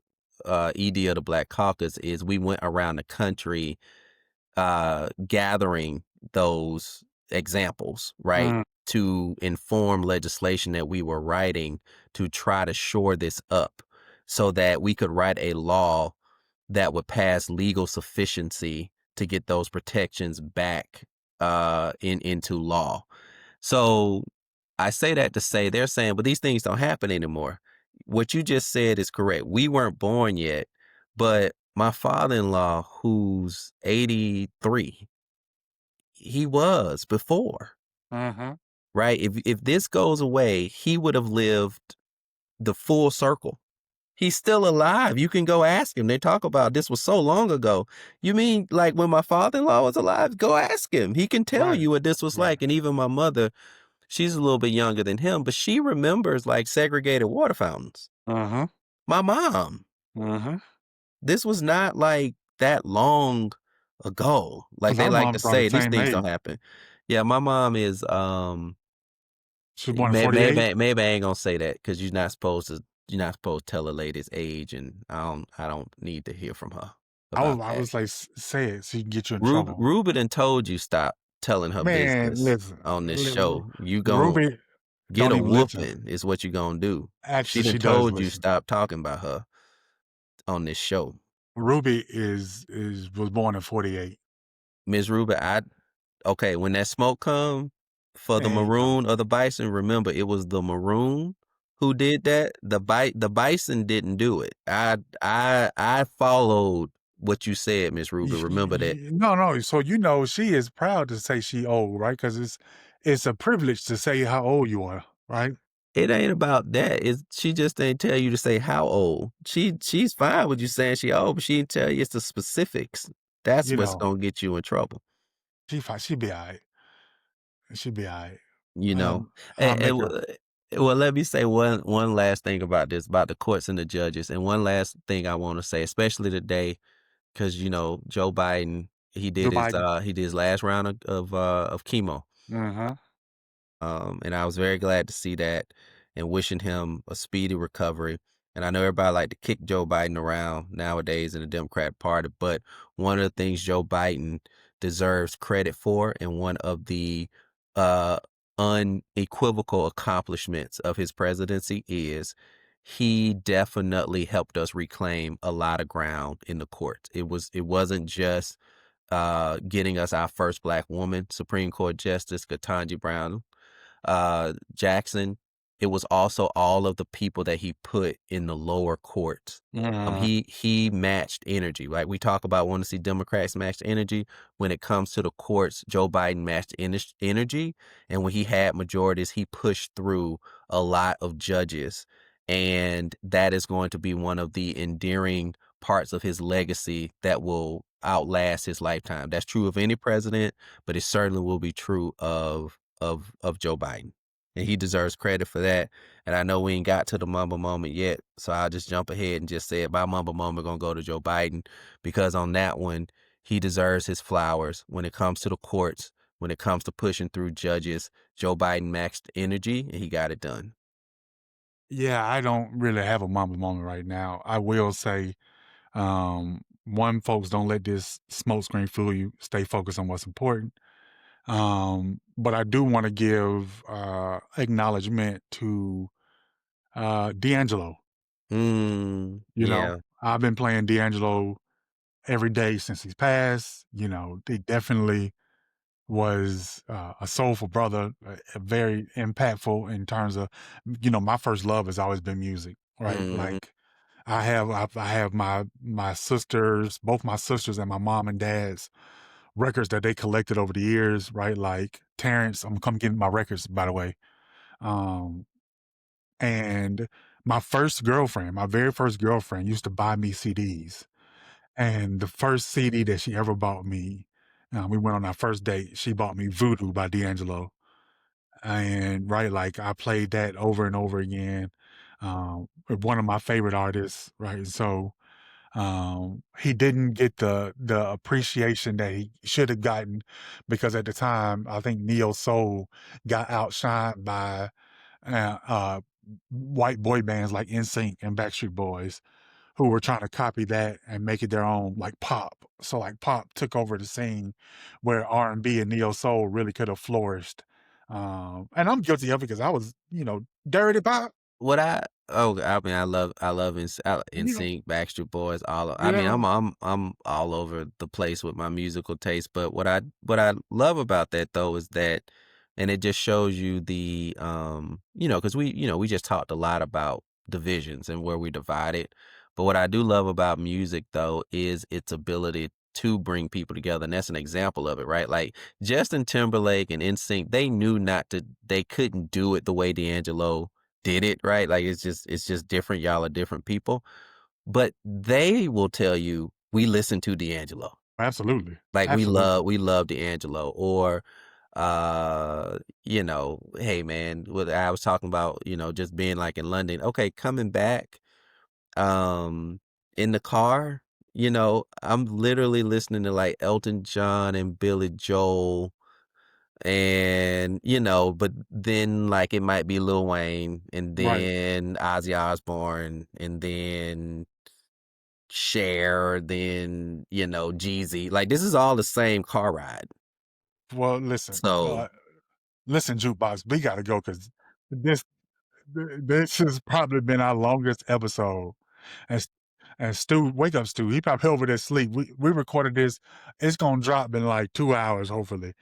ED of the Black Caucus is we went around the country gathering those examples, right? Mm, To inform legislation that we were writing to try to shore this up so that we could write a law that would pass legal sufficiency to get those protections back into law. So I say that to say they're saying, but these things don't happen anymore. What you just said is correct. We weren't born yet, but my father-in-law, who's 83, he was before, Mhm. right? If this goes away, he would have lived the full circle. He's still alive. You can go ask him. They talk about this was so long ago. You mean like when my father-in-law was alive? Go ask him. He can tell Right. you what this was Right. like. And even my mother, she's a little bit younger than him, but she remembers like segregated water fountains. Mhm. My mom, Mhm. this was not like that long ago. Like 'Cause they our like to moms are the say these same things don't age. happen. Yeah, my mom is She was born in '48. maybe I ain't gonna say that because you're not supposed to tell a lady's age, and I don't need to hear from her about I that. was like, say it so you can get you in trouble." Ruben done told you stop telling her Man, business listen, on this show. You gon' Ruby get don't a even listen. whooping is what you gonna do. She Actually, done she does told you listen. stop talking about her on this show. Ruby was born in '48, Miss Ruben, okay, when that smoke come for the and maroon or the bison, remember it was the maroon who did that. The bison didn't do it. I followed what you said, Miss Ruben. Remember that. no, no. So she is proud to say she old, right? Because it's a privilege to say how old you are, right? It ain't about that. She just ain't tell you to say how old. She's fine with you saying she old, but she didn't tell you it's the specifics. That's You what's know, gonna get you in trouble. she be alright. She be alright. You know, I'll and make her well, let me say one last thing about this, about the courts and the judges, and one last thing I want to say, especially today, because Joe Biden Joe Biden. he did his last round of chemo. Uh-huh. And I was very glad to see that and wishing him a speedy recovery. And I know everybody like to kick Joe Biden around nowadays in the Democrat Party, but one of the things Joe Biden deserves credit for and one of the uh, unequivocal accomplishments of his presidency is he definitely helped us reclaim a lot of ground in the courts. It wasn't just getting us our first black woman, Supreme Court Justice Ketanji Brown Jackson. It was also all of the people that he put in the lower courts. Mhm. He matched energy. Like we talk about wanting to see Democrats match energy. When it comes to the courts, Joe Biden matched energy. And when he had majorities, he pushed through a lot of judges. And that is going to be one of the endearing parts of his legacy that will outlast his lifetime. That's true of any president, but it certainly will be true of Joe Biden. And he deserves credit for that. And I know we ain't got to the mumble moment yet, so I'll just jump ahead and just say my mumble moment gonna go to Joe Biden because on that one, he deserves his flowers. When it comes to the courts, when it comes to pushing through judges, Joe Biden maxed energy and he got it done. Yeah, I don't really have a mama moment right now. I will say, one, folks, don't let this smoke screen fool you. Stay focused on what's important. But I do want to give acknowledgement to D'Angelo. Yeah. I've been playing D'Angelo every day since he's passed. They definitely was a soulful brother, very impactful in terms of, my first love has always been music, right? Mhm. Like I have my sisters, both my sisters and my mom and dad's records that they collected over the years, right? Like Terrence, I'm come get my records, by the way. Um, and my very first girlfriend used to buy me CDs. And the first CD that she ever bought me, we went on our first date. She bought me Voodoo by D'Angelo. And right, like I played that over and over again. With one of my favorite artists, right? So he didn't get the appreciation that he should have gotten because at the time I think neo soul got outshined by uh, uh, white boy bands like NSYNC and Backstreet Boys who were trying to copy that and make it their own, like pop. So like pop took over the scene where R&B and neo soul really could have flourished. And I'm guilty of it because I was, dirty pop. What I mean, I love You know, NSYNC, Backstreet Boys, I mean, yeah, I'm all over the place with my musical taste, but what I love about that though is that and it just shows you the, 'cause we just talked a lot about divisions and where we divide it, but what I do love about music though is its ability to bring people together, and that's an example of it, right? Like, Justin Timberlake and NSYNC, they couldn't do it the way D'Angelo did it, right? Like it's just different. Y'all are different people. But they will tell you, we listen to D'Angelo. absolutely, Like we absolutely. love we love D'Angelo. Or hey man, what I was talking about, just being like in London. Okay, coming back, um, in the car, I'm literally listening to like Elton John and Billy Joel and, but then, like, it might be Lil Wayne, and Right. then Ozzy Osbourne, and then Cher, then, Jeezy. Like, this is all the same car ride. Well, listen, So listen, jukebox, we gotta go because this this has probably been our longest episode. And S and Stu, wake up, Stu. He probably over there asleep. We recorded this. It's gonna drop in like 2 hours, hopefully.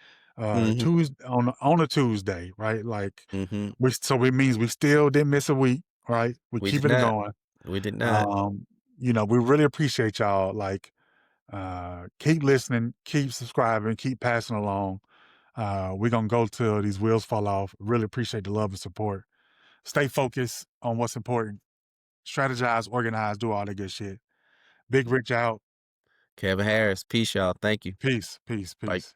mhm, Tuesday on a Tuesday, right? Like mhm. so it means we still didn't miss a week, right? We're We did keeping it not. going. We did not. Um, we really appreciate y'all. Like, keep listening, keep subscribing, keep passing along. We're gonna go till these wheels fall off. Really appreciate the love and support. Stay focused on what's important. Strategize, organize, do all that good shit. Big Rich out. Kevin Harris, peace, y'all. Thank you. Peace, peace, Bye. peace.